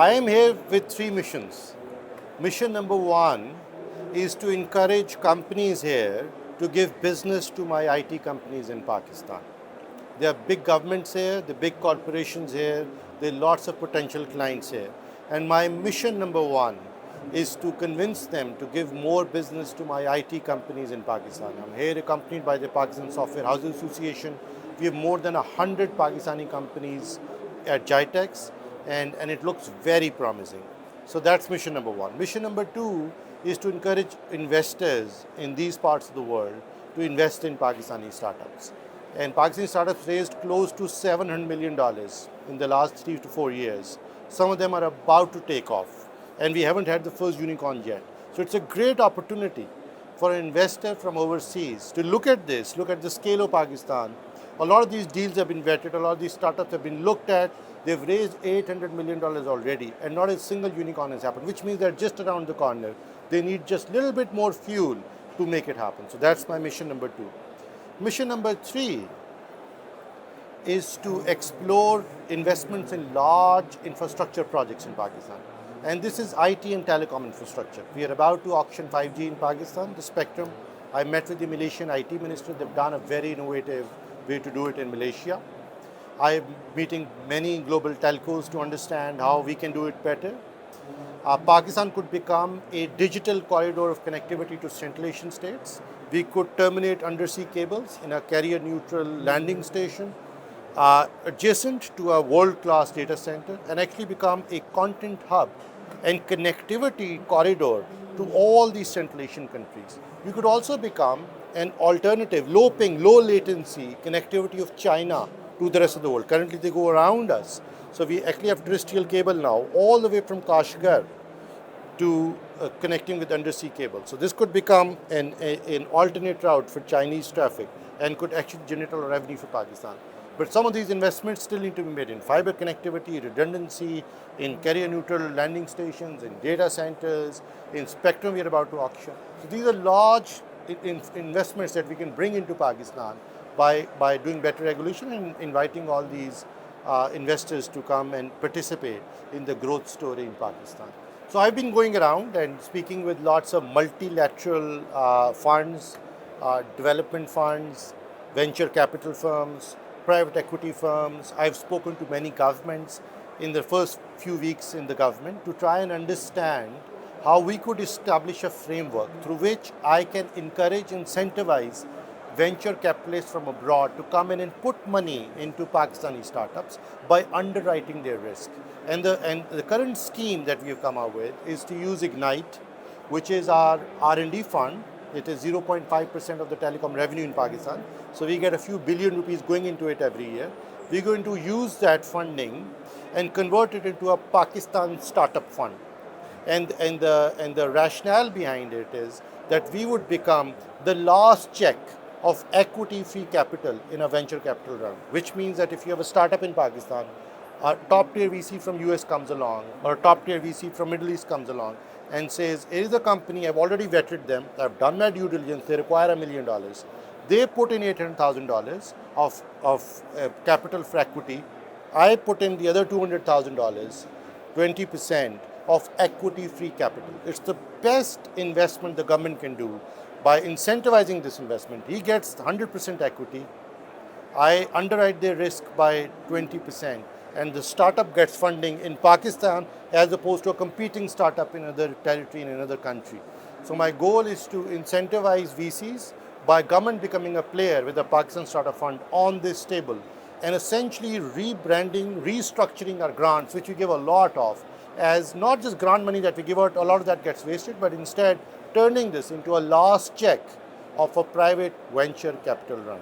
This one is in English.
I am here with three missions. Mission number one is to encourage companies here to give business to my IT companies in Pakistan. There are big governments here, the big corporations here, there are lots of potential clients here. And my mission number one is to convince them to give more business to my IT companies in Pakistan. I'm here accompanied by the Pakistan Software Houses Association. We have more than 100 Pakistani companies at GITEX, and it looks very promising. So that's mission number one. Mission number two is to encourage investors in these parts of the world to invest in Pakistani startups. And Pakistani startups raised close to $700 million in the last 3 to 4 years. Some of them are about to take off, and we haven't had the first unicorn yet. So it's a great opportunity for an investor from overseas to look at this, look at the scale of Pakistan. A lot of these deals have been vetted, a lot of these startups have been looked at. They've raised $800 million already, and not a single unicorn has happened, which means they're just around the corner. They need just a little bit more fuel to make it happen. So that's my mission number two. Mission number three is to explore investments in large infrastructure projects in Pakistan. And this is IT and telecom infrastructure. We are about to auction 5G in Pakistan, the spectrum. I met with the Malaysian IT minister. They've done a very innovative way to do it in Malaysia. I am meeting many global telcos to understand how we can do it better. Pakistan could become a digital corridor of connectivity to Central Asian states. We could terminate undersea cables in a carrier-neutral landing station adjacent to a world-class data center and actually become a content hub and connectivity corridor to all these Central Asian countries. We could also become an alternative, low-ping, low-latency connectivity of China to the rest of the world. Currently, they go around us. So we actually have terrestrial cable now, all the way from Kashgar to connecting with undersea cable. So this could become an alternate route for Chinese traffic and could actually generate a lot of revenue for Pakistan. But some of these investments still need to be made in fiber connectivity, redundancy, in carrier-neutral landing stations, in data centers, in spectrum we are about to auction. So these are large investments that we can bring into Pakistan by doing better regulation and inviting all these investors to come and participate in the growth story in Pakistan. So I've been going around and speaking with lots of multilateral funds, development funds, venture capital firms, private equity firms. I've spoken to many governments in the first few weeks in the government to try and understand how we could establish a framework through which I can encourage, incentivize venture capitalists from abroad to come in and put money into Pakistani startups by underwriting their risk. And the current scheme that we have come up with is to use Ignite, which is our R&D fund. It is 0.5% of the telecom revenue in Pakistan. So we get a few billion rupees going into it every year. We're going to use that funding and convert it into a Pakistan startup fund. And the rationale behind it is that we would become the last check of equity-free capital in a venture capital round, which means that if you have a startup in Pakistan, a top-tier VC from US comes along, or a top-tier VC from Middle East comes along and says, here is a company, I've already vetted them, I've done my due diligence, they require $1 million. They put in $800,000 of capital for equity. I put in the other $200,000, 20% of equity-free capital. It's the best investment the government can do by incentivizing this investment. He gets 100% equity. I underwrite their risk by 20%, and the startup gets funding in Pakistan as opposed to a competing startup in another territory in another country. So my goal is to incentivize VCs by government becoming a player with the Pakistan Startup Fund on this table and essentially rebranding, restructuring our grants, which we give a lot of, as not just grant money that we give out, a lot of that gets wasted, but instead turning this into a last check of a private venture capital round.